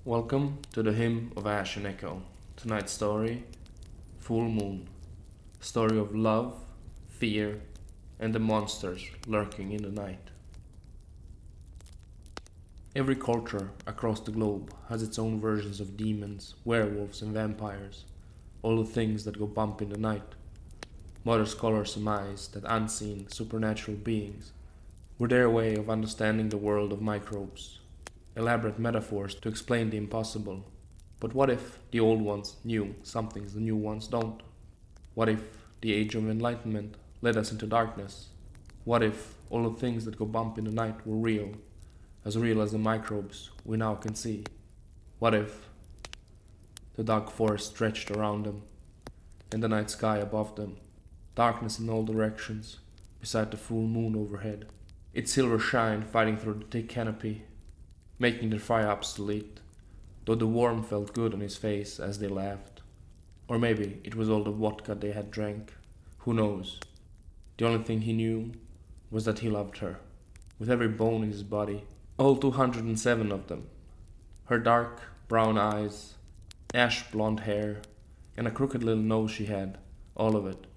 Welcome to the Hymn of Ash and Echo. Tonight's story, Full Moon. Story of love, fear, and the monsters lurking in the night. Every culture across the globe has its own versions of demons, werewolves, and vampires, all the things that go bump in the night. Modern scholars surmise that unseen, supernatural beings were their way of understanding the world of microbes, elaborate metaphors to explain the impossible. But what if the old ones knew some things the new ones don't? What if the age of enlightenment led us into darkness? What if all the things that go bump in the night were real as the microbes we now can see? What if the dark forest stretched around them, and the night sky above them, darkness in all directions, beside the full moon overhead, its silver shine fighting through the thick canopy, making the fire obsolete, though the warmth felt good on his face as they laughed. Or maybe it was all the vodka they had drank. Who knows? The only thing he knew was that he loved her, with every bone in his body, all 207 of them. Her dark brown eyes, ash blonde hair, and a crooked little nose she had, all of it.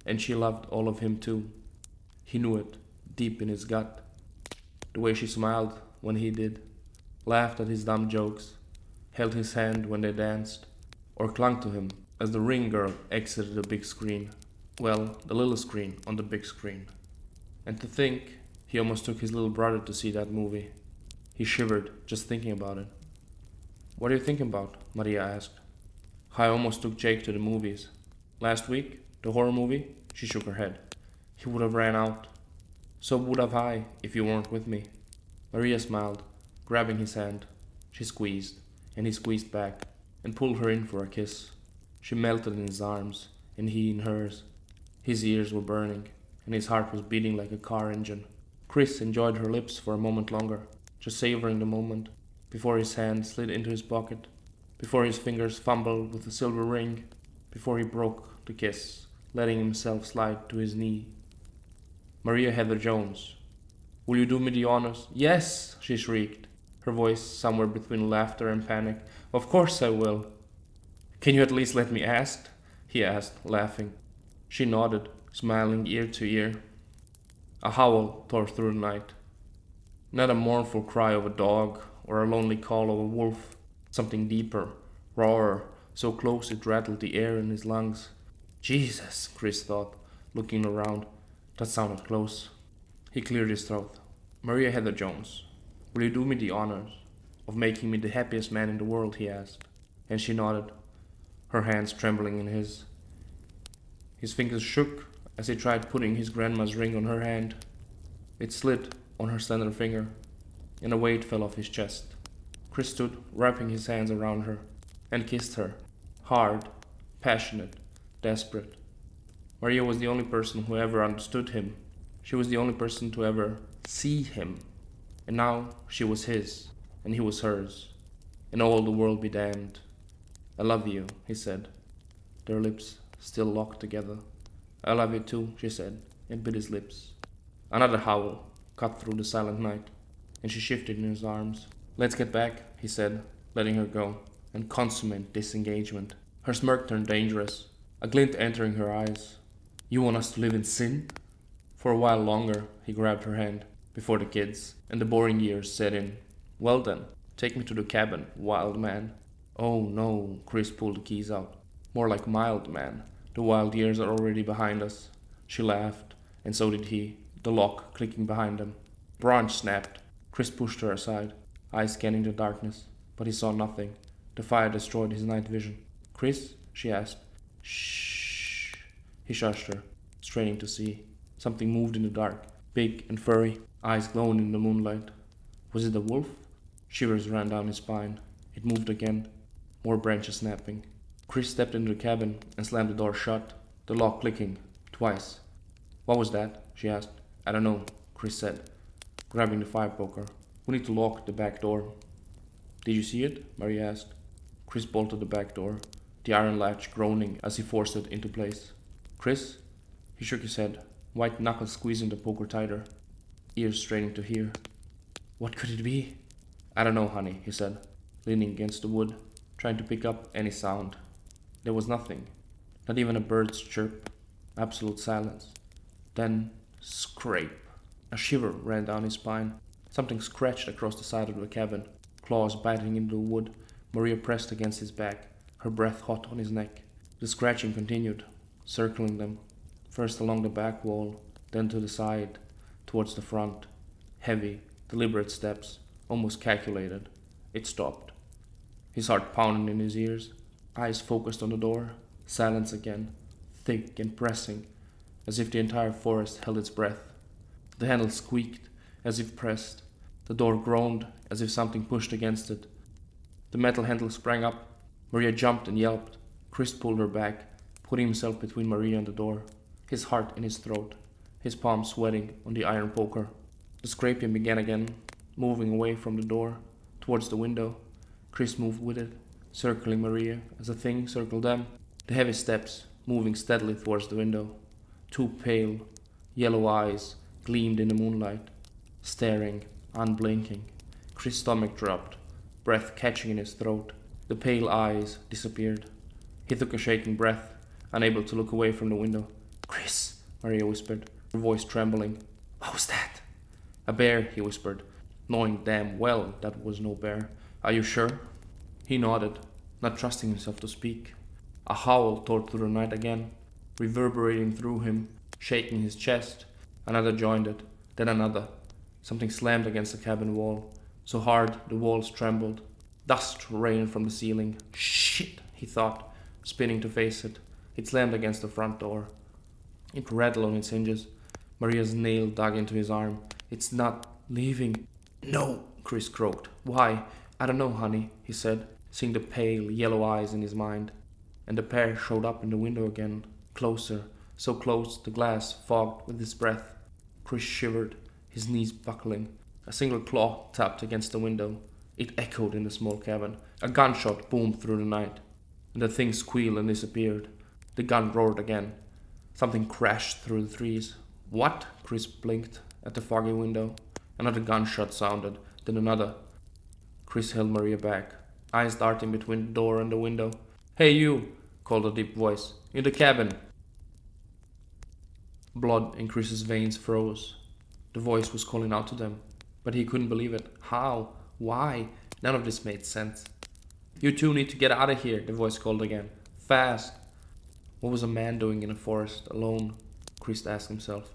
And she loved all of him too. He knew it, deep in his gut. The way she smiled when he did, laughed at his dumb jokes, held his hand when they danced, or clung to him as the ring girl exited the big screen. Well, the little screen on the big screen. And to think, he almost took his little brother to see that movie. He shivered just thinking about it. What are you thinking about? Maria asked. I almost took Jake to the movies. Last week, the horror movie? She shook her head. He would have ran out. So would have I, if you weren't with me. Maria smiled, grabbing his hand. She squeezed, and he squeezed back, and pulled her in for a kiss. She melted in his arms, and he in hers. His ears were burning, and his heart was beating like a car engine. Chris enjoyed her lips for a moment longer, just savoring the moment, before his hand slid into his pocket, before his fingers fumbled with the silver ring, before he broke the kiss, letting himself slide to his knee. Maria Heather Jones. Will you do me the honors? Yes, she shrieked, her voice somewhere between laughter and panic. Of course I will. Can you at least let me ask? He asked, laughing. She nodded, smiling ear to ear. A howl tore through the night. Not a mournful cry of a dog or a lonely call of a wolf. Something deeper, rawer, so close it rattled the air in his lungs. Jesus, Chris thought, looking around. That sounded close. He cleared his throat. Maria Heather Jones, will you do me the honors of making me the happiest man in the world? He asked, and she nodded, her hands trembling in his. His fingers shook as he tried putting his grandma's ring on her hand. It slid on her slender finger, and a weight fell off his chest. Chris stood, wrapping his hands around her, and kissed her, hard, passionate, desperate. Maria was the only person who ever understood him. She was the only person to ever see him. And now she was his, and he was hers, and all the world be damned. I love you, he said, their lips still locked together. I love you too, she said, and bit his lips. Another howl cut through the silent night, and she shifted in his arms. Let's get back, he said, letting her go, and consummate disengagement. Her smirk turned dangerous, a glint entering her eyes. You want us to live in sin? For a while longer, he grabbed her hand, before the kids, and the boring years set in. Well then, take me to the cabin, wild man. Oh no, Chris pulled the keys out. More like mild man. The wild years are already behind us. She laughed, and so did he, the lock clicking behind them. Branch snapped. Chris pushed her aside, eyes scanning the darkness, but he saw nothing. The fire destroyed his night vision. Chris? She asked. Shh. He shushed her, straining to see. Something moved in the dark, big and furry, eyes glowing in the moonlight. Was it a wolf? Shivers ran down his spine. It moved again, more branches snapping. Chris stepped into the cabin and slammed the door shut, the lock clicking, twice. What was that? She asked. I don't know, Chris said, grabbing the fire poker. We need to lock the back door. Did you see it? Maria asked. Chris bolted the back door, the iron latch groaning as he forced it into place. Chris? He shook his head, white knuckles squeezing the poker tighter, ears straining to hear. What could it be? I don't know, honey, he said. leaning against the wood, trying to pick up any sound. There was nothing, not even a bird's chirp, absolute silence. Then, scrape. A shiver ran down his spine. Something scratched across the side of the cabin, claws biting into the wood. Maria pressed against his back, her breath hot on his neck. The scratching continued, circling them, first along the back wall, then to the side, towards the front. Heavy, deliberate steps, almost calculated. It stopped. His heart pounded in his ears, eyes focused on the door. Silence again, thick and pressing, as if the entire forest held its breath. The handle squeaked, as if pressed. The door groaned, as if something pushed against it. The metal handle sprang up. Maria jumped and yelped. Chris pulled her back, putting himself between Maria and the door, his heart in his throat, his palm sweating on the iron poker. The scraping began again, moving away from the door, towards the window. Chris moved with it, circling Maria as the thing circled them. The heavy steps, moving steadily towards the window. Two pale, yellow eyes gleamed in the moonlight, staring, unblinking. Chris' stomach dropped, breath catching in his throat. The pale eyes disappeared. He took a shaking breath, unable to look away from the window. "Chris," Maria whispered, her voice trembling. "What was that?" "A bear," he whispered, knowing damn well that was no bear. "Are you sure?" He nodded, not trusting himself to speak. A howl tore through the night again, reverberating through him, shaking his chest. Another joined it, then another. Something slammed against the cabin wall, so hard the walls trembled. Dust rained from the ceiling. "Shit," he thought, spinning to face it. It slammed against the front door. It rattled on its hinges. Maria's nail dug into his arm. "It's not leaving." "No," Chris croaked. "Why?" "I don't know, honey," he said, seeing the pale, yellow eyes in his mind. And the pair showed up in the window again, closer, so close the glass fogged with his breath. Chris shivered, his knees buckling. A single claw tapped against the window. It echoed in the small cabin. A gunshot boomed through the night, and the thing squealed and disappeared. The gun roared again. Something crashed through the trees. "What?" Chris blinked at the foggy window. Another gunshot sounded, then another. Chris held Maria back, eyes darting between the door and the window. "Hey you!" called a deep voice. "In the cabin!" Blood in Chris's veins froze. The voice was calling out to them, but he couldn't believe it. How? Why? None of this made sense. "You two need to get out of here," the voice called again. "Fast!" What was a man doing in a forest, alone? Chris asked himself.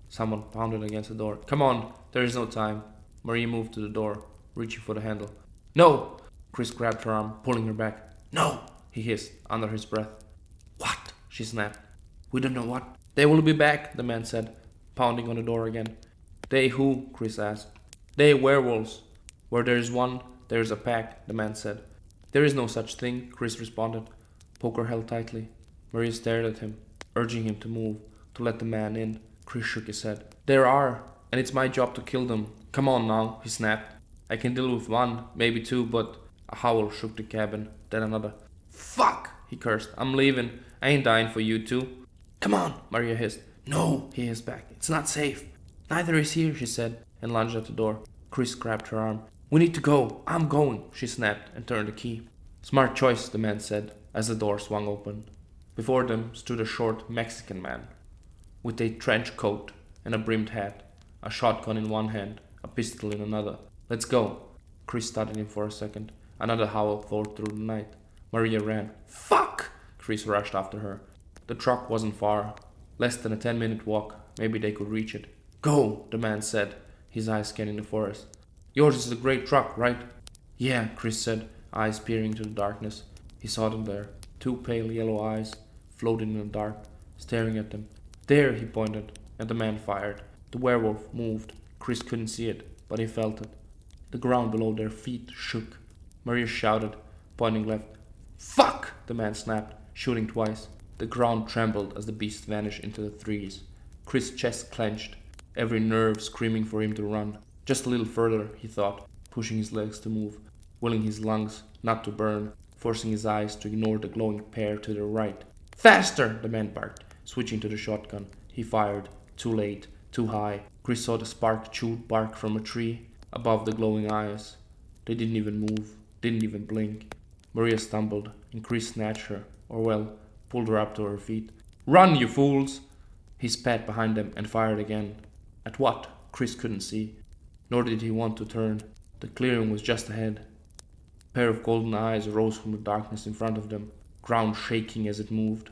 Someone pounded against the door. "Come on, there is no time." Maria moved to the door, reaching for the handle. "No!" Chris grabbed her arm, pulling her back. "No!" he hissed, under his breath. "What?" she snapped. "We don't know what." "They will be back," the man said, pounding on the door again. "They who?" Chris asked. "They werewolves. Where there is one, there is a pack," the man said. "There is no such thing," Chris responded, poker held tightly. Maria stared at him, urging him to move, to let the man in. Chris shook his head. "There are, and it's my job to kill them. Come on now," he snapped. "I can deal with one, maybe two, but..." A howl shook the cabin, then another. "Fuck!" he cursed. "I'm leaving. I ain't dying for you two." "Come on," Maria hissed. "No," he hissed back. "It's not safe." "Neither is here," she said, and lunged at the door. Chris grabbed her arm. "We need to go. I'm going," she snapped and turned the key. "Smart choice," the man said, as the door swung open. Before them stood a short Mexican man, with a trench coat and a brimmed hat, a shotgun in one hand, a pistol in another. "Let's go." Chris studied him for a second. Another howl tore through the night. Maria ran. "Fuck!" Chris rushed after her. The truck wasn't far. Less than a 10-minute walk. Maybe they could reach it. "Go," the man said, his eyes scanning the forest. "Yours is a great truck, right?" "Yeah," Chris said, eyes peering into the darkness. He saw them there. Two pale yellow eyes, floating in the dark, staring at them. "There," he pointed, and the man fired. The werewolf moved. Chris couldn't see it, but he felt it. The ground below their feet shook. Maria shouted, pointing left. "Fuck!" the man snapped, shooting twice. The ground trembled as the beast vanished into the trees. Chris' chest clenched, every nerve screaming for him to run. Just a little further, he thought, pushing his legs to move, willing his lungs not to burn, forcing his eyes to ignore the glowing pair to their right. "Faster!" the man barked, switching to the shotgun. He fired. Too late. Too high. Chris saw the spark-chewed bark from a tree above the glowing eyes. They didn't even move. didn't even blink. Maria stumbled, and Chris snatched her, or well, pulled her up to her feet. Run, you fools! He spat behind them and fired again. At what? Chris couldn't see, nor did he want to turn. The clearing was just ahead. A pair of golden eyes rose from the darkness in front of them, ground shaking as it moved.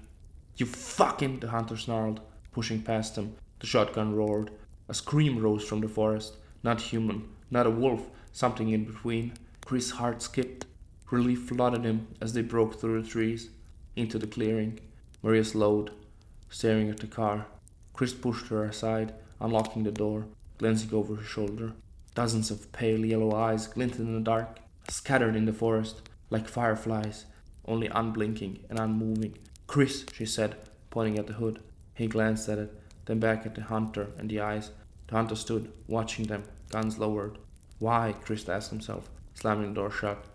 You fucking, the hunter snarled, pushing past him. The shotgun roared. A scream rose from the forest. Not human, not a wolf, something in between. Chris' heart skipped. Relief flooded him as they broke through the trees, into the clearing. Maria slowed, staring at the car. Chris pushed her aside, unlocking the door, glancing over his shoulder. Dozens of pale yellow eyes glinted in the dark, scattered in the forest, like fireflies, only unblinking and unmoving. Chris, she said, pointing at the hood. He glanced at it, then back at the hunter and the eyes. The hunter stood, watching them, guns lowered. Why? Chris asked himself, slamming the door shut.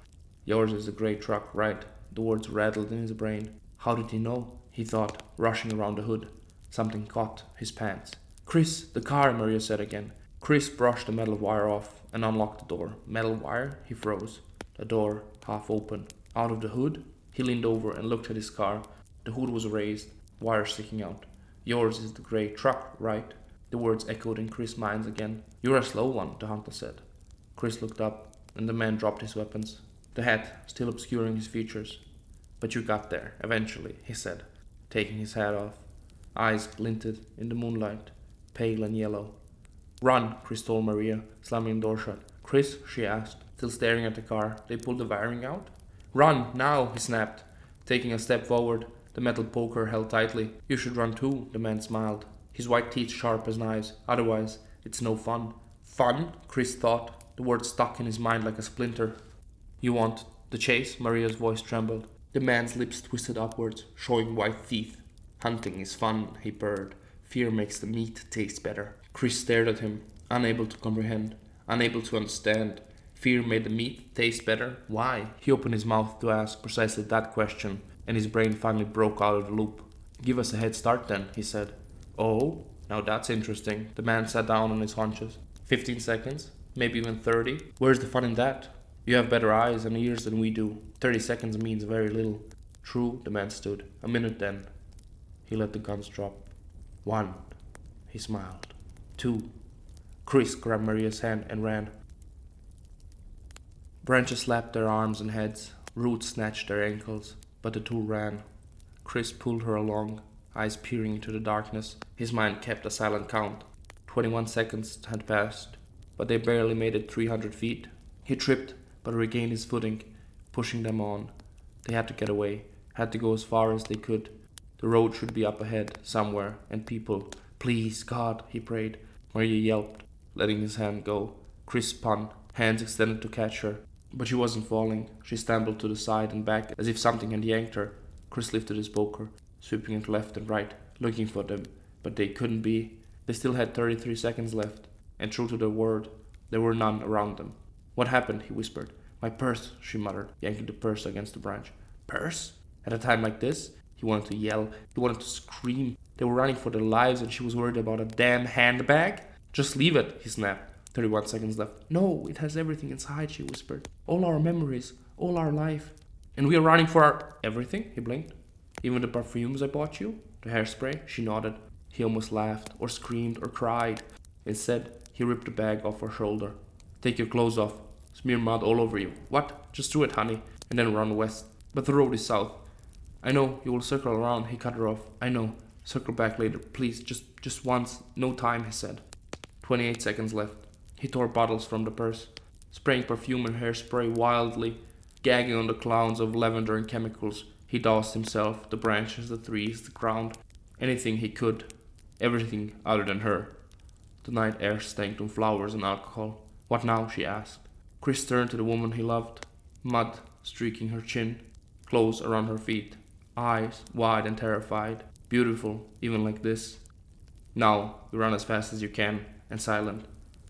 Yours is a grey truck, right? The words rattled in his brain. How did he know? He thought, rushing around the hood. Something caught his pants. Chris, the car, Maria said again. Chris brushed the metal wire off and unlocked the door. Metal wire? He froze. The door, half open. Out of the hood? He leaned over and looked at his car. The hood was raised, wire sticking out. Yours is the grey truck, right? The words echoed in Chris' mind again. You're a slow one, the hunter said. Chris looked up, and the man dropped his weapons, the hat still obscuring his features. But you got there, eventually, he said, taking his hat off. Eyes glinted in the moonlight, pale and yellow. Run, Chris told Maria, slamming the door shut. Chris, she asked, still staring at the car. They pulled the wiring out? Run, now, he snapped, taking a step forward, the metal poker held tightly. You should run too, the man smiled, his white teeth sharp as knives. Otherwise, it's no fun. Fun? Chris thought, the word stuck in his mind like a splinter. You want the chase? Maria's voice trembled. The man's lips twisted upwards, showing white teeth. Hunting is fun, he purred. Fear makes the meat taste better. Chris stared at him, unable to comprehend, unable to understand. Fear made the meat taste better? Why? He opened his mouth to ask precisely that question, and his brain finally broke out of the loop. Give us a head start then, he said. Oh, now that's interesting. The man sat down on his haunches. 15 seconds? Maybe even 30? Where's the fun in that? You have better eyes and ears than we do. 30 seconds means very little. True, the man stood. A minute then. He let the guns drop. 1. He smiled. 2. Chris grabbed Maria's hand and ran. Branches slapped their arms and heads. Roots snatched their ankles. But the two ran. Chris pulled her along, eyes peering into the darkness. His mind kept a silent count. 21 seconds had passed, but they barely made it 300 feet. He tripped, but regained his footing, pushing them on. They had to get away, had to go as far as they could. The road should be up ahead, somewhere, and people. Please, God, he prayed. Maria yelped, letting his hand go. Chris spun, hands extended to catch her. But she wasn't falling. She stumbled to the side and back as if something had yanked her. Chris lifted his poker, sweeping it left and right, looking for them. But they couldn't be. They still had 33 seconds left, and true to their word, there were none around them. What happened? He whispered. My purse, she muttered, yanking the purse against the branch. Purse? At a time like this? He wanted to yell. He wanted to scream. They were running for their lives and she was worried about a damn handbag? Just leave it, he snapped. 31 seconds left. No, it has everything inside, she whispered. All our memories, all our life. And we are running for our... Everything? He blinked. Even the perfumes I bought you? The hairspray? She nodded. He almost laughed, or screamed, or cried. Instead, he ripped the bag off her shoulder. Take your clothes off. Smear mud all over you. What? Just do it, honey. And then run west. But the road is south. I know, you will circle around, he cut her off. I know. Circle back later, please. Just once. No time, he said. 28 seconds left. He tore bottles from the purse, spraying perfume and hairspray wildly, gagging on the clouds of lavender and chemicals. He doused himself, the branches, the trees, the ground, anything he could, everything other than her. The night air stank on flowers and alcohol. What now? She asked. Chris turned to the woman he loved, mud streaking her chin, clothes around her feet, eyes wide and terrified, beautiful, even like this. Now, you run as fast as you can, and silent.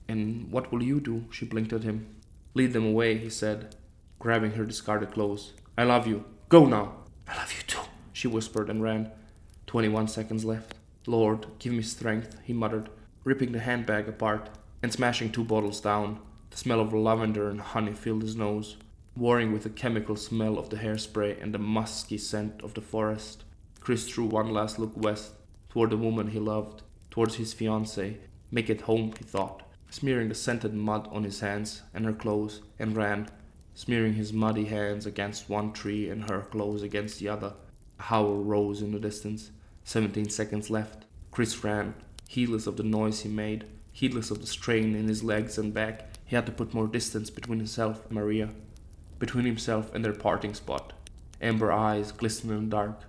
And what will you do? She blinked at him. Lead them away, he said, grabbing her discarded clothes. I love you. Go now. I love you too, she whispered and ran. 21 seconds left. Lord, give me strength, he muttered, ripping the handbag apart and smashing 2 bottles down. The smell of lavender and honey filled his nose. warring with the chemical smell of the hairspray and the musky scent of the forest. Chris threw one last look west, toward the woman he loved, towards his fiancée. Make it home, he thought, smearing the scented mud on his hands and her clothes, and ran, smearing his muddy hands against one tree and her clothes against the other. A howl rose in the distance. 17 seconds left. Chris ran, heedless of the noise he made, heedless of the strain in his legs and back. He had to put more distance between himself and Maria, between himself and their parting spot. Amber eyes glistened in the dark,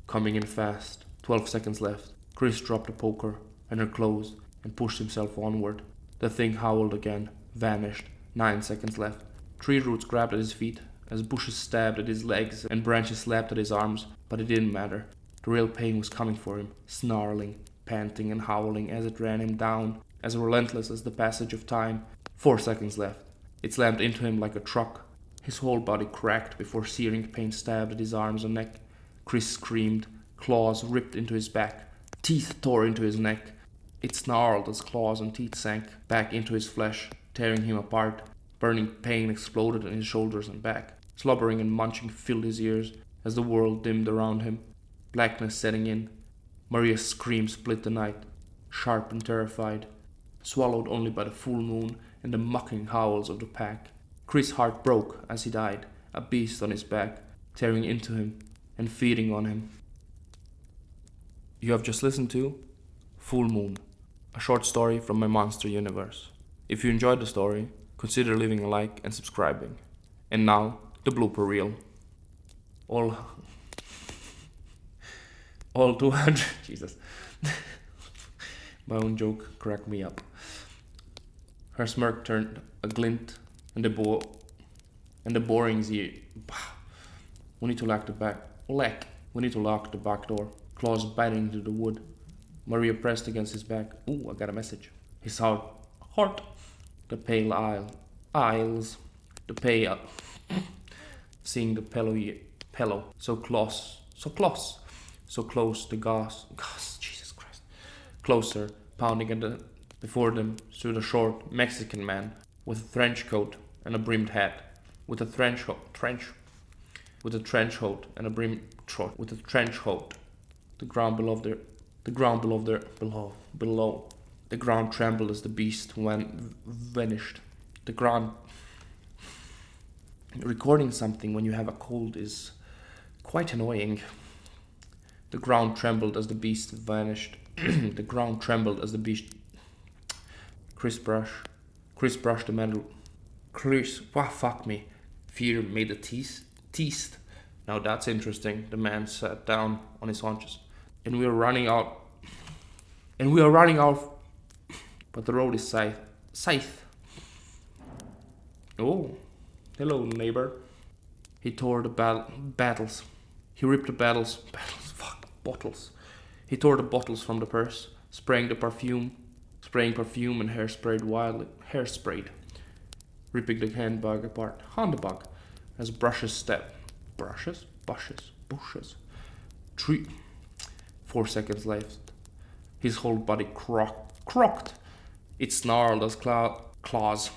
coming in fast. 12 seconds left. Chris dropped the poker and her clothes and pushed himself onward. The thing howled again, vanished. 9 seconds left. Tree roots grabbed at his feet as bushes stabbed at his legs and branches slapped at his arms, but it didn't matter. The real pain was coming for him, snarling, panting and howling as it ran him down, as relentless as the passage of time. 4 seconds left. It slammed into him like a truck. His whole body cracked before searing pain stabbed at his arms and neck. Chris screamed. Claws ripped into his back. Teeth tore into his neck. It snarled as claws and teeth sank back into his flesh, tearing him apart. Burning pain exploded in his shoulders and back. Slobbering and munching filled his ears as the world dimmed around him. Blackness setting in. Maria's scream split the night, sharp and terrified, swallowed only by the full moon and the mocking howls of the pack. Chris' heart broke as he died, a beast on his back, tearing into him and feeding on him. You have just listened to Full Moon, a short story from my monster universe. If you enjoyed the story, consider leaving a like and subscribing. And now, the blooper reel. All 200... Jesus. My own joke cracked me up. Her smirk turned a glint, and the boring Z. We need to lock the back door. Claws biting into the wood. Maria pressed against his back. Ooh, I got a message. His heart. The pale aisles. The pale. Seeing the pillow. So close. The gas. Jesus Christ. Closer, pounding before them stood a short Mexican man with a trench coat and a brimmed hat. With a trench coat and a brimmed with a trench coat. The ground below. The ground trembled as the beast vanished. The ground. Recording something when you have a cold is quite annoying. The ground trembled as the beast vanished. The ground trembled as the beast. Chris brushed the metal. Fuck me. Fear made a teased. Now that's interesting. The man sat down on his haunches. And we are running out. But the road is scythe. Oh, hello, neighbor. He tore the battles. He ripped the bottles. He tore the bottles from the purse, spraying perfume and hairsprayed, ripping the handbag apart. Handbag, as bushes. 3. 4 seconds left. His whole body crocked. It snarled as claws.